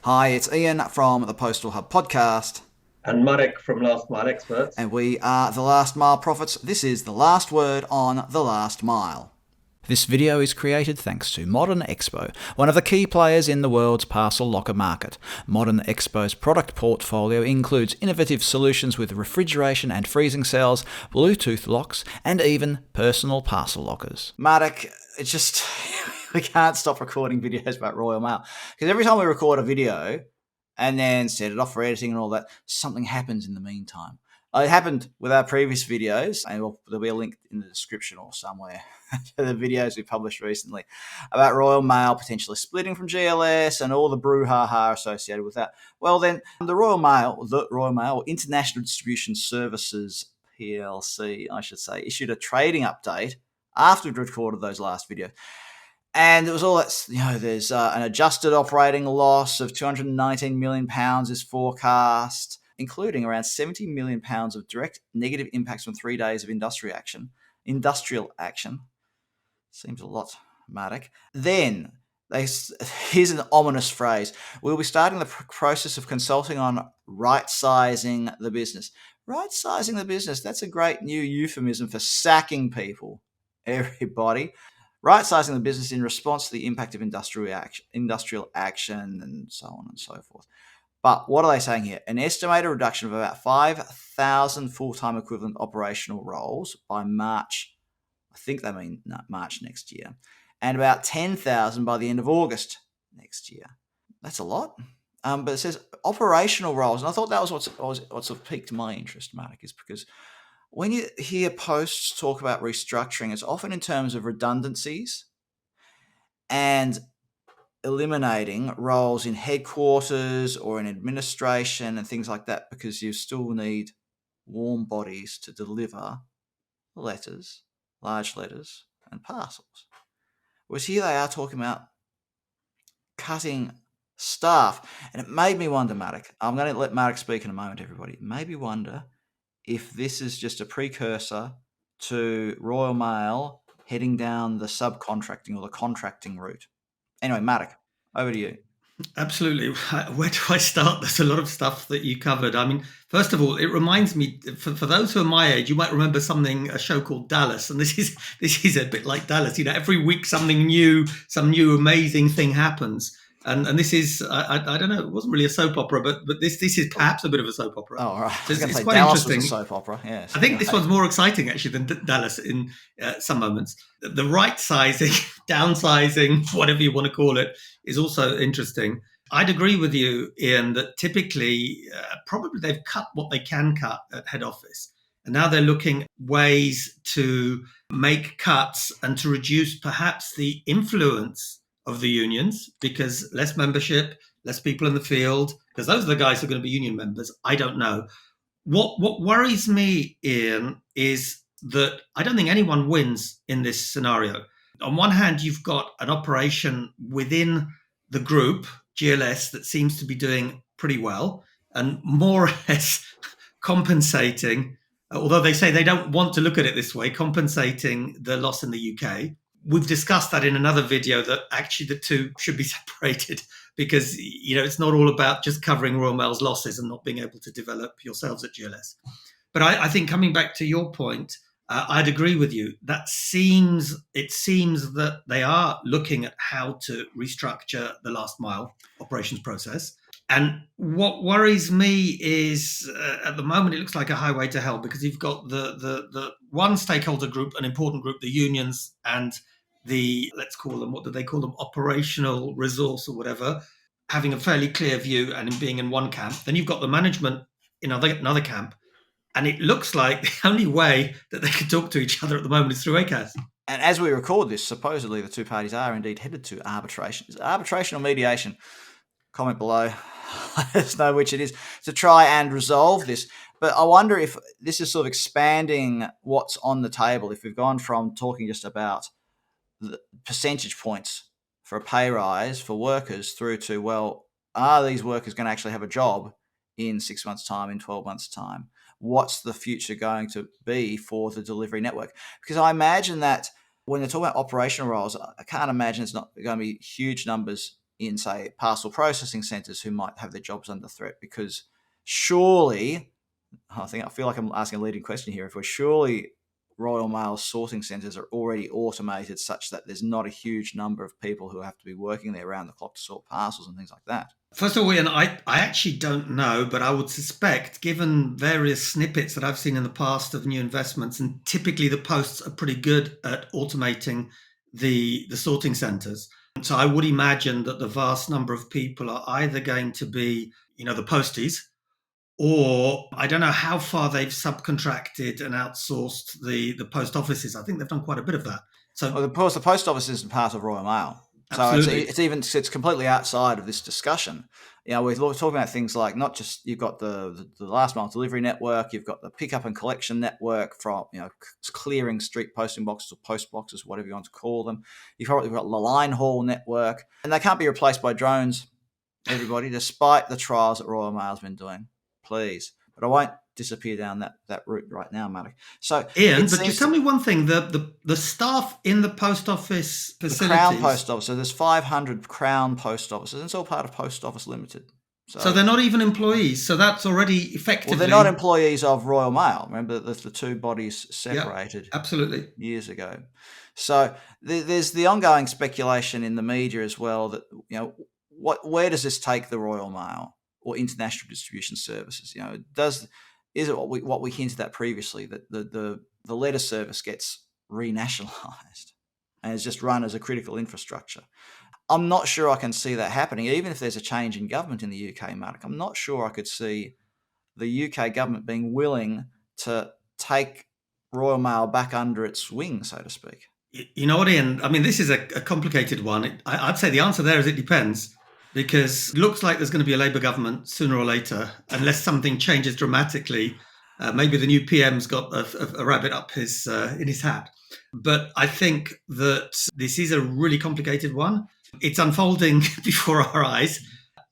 Hi, it's Ian from the Postal Hub Podcast. And Marek from Last Mile Experts. And we are the Last Mile Prophets. This is the last word on the last mile. This video is created thanks to Modern Expo, one of the key players in the world's parcel locker market. Modern Expo's product portfolio includes innovative solutions with refrigeration and freezing cells, Bluetooth locks, and even personal parcel lockers. Marek, it's just... we can't stop recording videos about Royal Mail. Because every time we record a video and then set it off for editing and all that, something happens in the meantime. It happened with our previous videos, and there'll be a link in the description or somewhere to the videos we published recently about Royal Mail potentially splitting from GLS and all the brouhaha associated with that. Well, then, the Royal Mail, International Distribution Services PLC, I should say, issued a trading update after we'd recorded those last videos. And it was all that, there's an adjusted operating loss of £219 million is forecast, including around £70 million of direct negative impacts from 3 days of industrial action. Seems a lot, Marek. Then, here's an ominous phrase. We'll be starting the process of consulting on right-sizing the business. Right-sizing the business, that's a great new euphemism for sacking people, everybody. Right-sizing the business in response to the impact of industrial action and so on and so forth. But what are they saying here? An estimated reduction of about 5,000 full-time equivalent operational roles by March. I think they mean March next year. And about 10,000 by the end of August next year. That's a lot. But it says operational roles. And I thought that was what sort of piqued my interest, Marek, is because when you hear posts talk about restructuring, it's often in terms of redundancies and eliminating roles in headquarters or in administration and things like that, because you still need warm bodies to deliver letters, large letters, and parcels. Whereas here they are talking about cutting staff. And it made me wonder, Marek, I'm going to let Marek speak in a moment, everybody. It made me wonder if this is just a precursor to Royal Mail heading down the subcontracting or the contracting route. Anyway, Marek, over to you. Absolutely. Where do I start? There's a lot of stuff that you covered. I mean, first of all, it reminds me, for those who are my age, you might remember a show called Dallas, and this is a bit like Dallas. Every week something new, some new amazing thing happens. And this is, I don't know, it wasn't really a soap opera, but this is perhaps a bit of a soap opera. Oh, right. So it's quite Dallas interesting. Was a soap opera, yes. I think this one's more exciting, actually, than Dallas in some moments. The right-sizing, downsizing, whatever you want to call it, is also interesting. I'd agree with you, Ian, that typically, probably they've cut what they can cut at head office. And now they're looking at ways to make cuts and to reduce perhaps the influence of the unions, because less membership, less people in the field, because those are the guys who are going to be union members. I don't know. What worries me, Ian, is that I don't think anyone wins in this scenario. On one hand, you've got an operation within the group, GLS, that seems to be doing pretty well and more or less compensating, although they say they don't want to look at it this way, compensating the loss in the UK. We've discussed that in another video, that actually the two should be separated, because it's not all about just covering Royal Mail's losses and not being able to develop yourselves at GLS. But I think, coming back to your point, I'd agree with you. It seems that they are looking at how to restructure the last mile operations process. And what worries me is, at the moment, it looks like a highway to hell, because you've got the one stakeholder group, an important group, the unions, and the, let's call them, what do they call them, operational resource or whatever, having a fairly clear view and being in one camp. Then you've got the management in another camp. And it looks like the only way that they can talk to each other at the moment is through ACAS. And as we record this, supposedly the two parties are indeed headed to arbitration. Is it arbitration or mediation? Comment below. Let us know which it is, to try and resolve this. But I wonder if this is sort of expanding what's on the table, if we've gone from talking just about the percentage points for a pay rise for workers through to, well, are these workers going to actually have a job in 6 months' time, in 12 months' time? What's the future going to be for the delivery network? Because I imagine that when they're talking about operational roles, I can't imagine it's not going to be huge numbers in, say, parcel processing centres who might have their jobs under threat, because surely, I feel like I'm asking a leading question here, if we're surely Royal Mail sorting centres are already automated such that there's not a huge number of people who have to be working there around the clock to sort parcels and things like that. First of all, Ian, I actually don't know, but I would suspect, given various snippets that I've seen in the past of new investments, and typically the posts are pretty good at automating the sorting centres. So I would imagine that the vast number of people are either going to be, the posties, or I don't know how far they've subcontracted and outsourced the post offices. I think they've done quite a bit of that. So, well, of course, the post office isn't part of Royal Mail. So it's completely outside of this discussion. We're talking about things like, not just, you've got the last mile delivery network, you've got the pickup and collection network from, clearing street posting boxes or post boxes, whatever you want to call them. You've probably got the line haul network, and they can't be replaced by drones, everybody, despite the trials that Royal Mail's been doing. Please. But I won't disappear down that route right now, Marek. So, Ian, but just tell me one thing: the staff in the post office facilities, the Crown Post Office. So there's 500 Crown Post Offices, and it's all part of Post Office Limited. So they're not even employees. So that's already effectively. Well, they're not employees of Royal Mail. Remember, the two bodies separated. Absolutely. Years ago. So there's the ongoing speculation in the media as well that where does this take the Royal Mail or international distribution services? Is it what we hinted at previously, that the letter service gets renationalised and is just run as a critical infrastructure? I'm not sure I can see that happening, even if there's a change in government in the UK, Mark. I'm not sure I could see the UK government being willing to take Royal Mail back under its wing, so to speak. You know what, Ian? I mean, this is a complicated one. I'd say the answer there is it depends. Because it looks like there's going to be a Labour government sooner or later, unless something changes dramatically. Maybe the new PM's got a rabbit up in his hat. But I think that this is a really complicated one. It's unfolding before our eyes.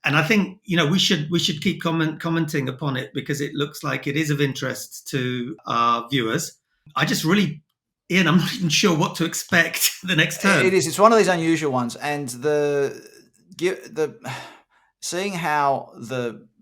And I think, we should keep commenting upon it, because it looks like it is of interest to our viewers. Ian, I'm not even sure what to expect the next term. It is. It's one of these unusual ones. And seeing how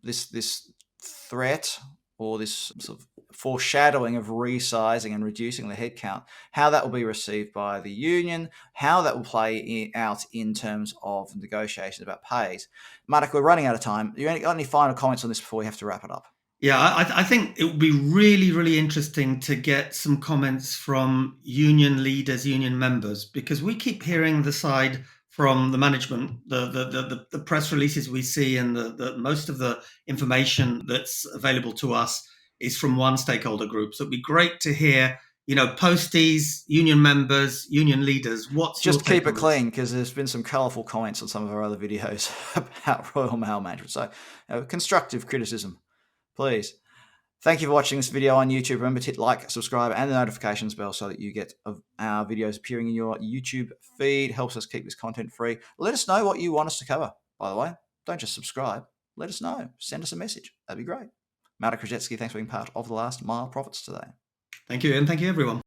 this threat, or this sort of foreshadowing of resizing and reducing the headcount, how that will be received by the union, how that will play out in terms of negotiations about pays. Marek, we're running out of time. You got any final comments on this before we have to wrap it up? Yeah, I think it would be really, really interesting to get some comments from union leaders, union members, because we keep hearing the side from the management, the press releases we see, and the most of the information that's available to us is from one stakeholder group. So it'd be great to hear, posties, union members, union leaders. Just keep it clean, because there's been some colourful comments on some of our other videos about Royal Mail management. So constructive criticism, please. Thank you for watching this video on YouTube. Remember to hit like, subscribe, and the notifications bell so that you get our videos appearing in your YouTube feed. Helps us keep this content free. Let us know what you want us to cover, by the way. Don't just subscribe. Let us know. Send us a message. That'd be great. Marek Różycki, thanks for being part of the Last Mile Profits today. Thank you, and thank you, everyone.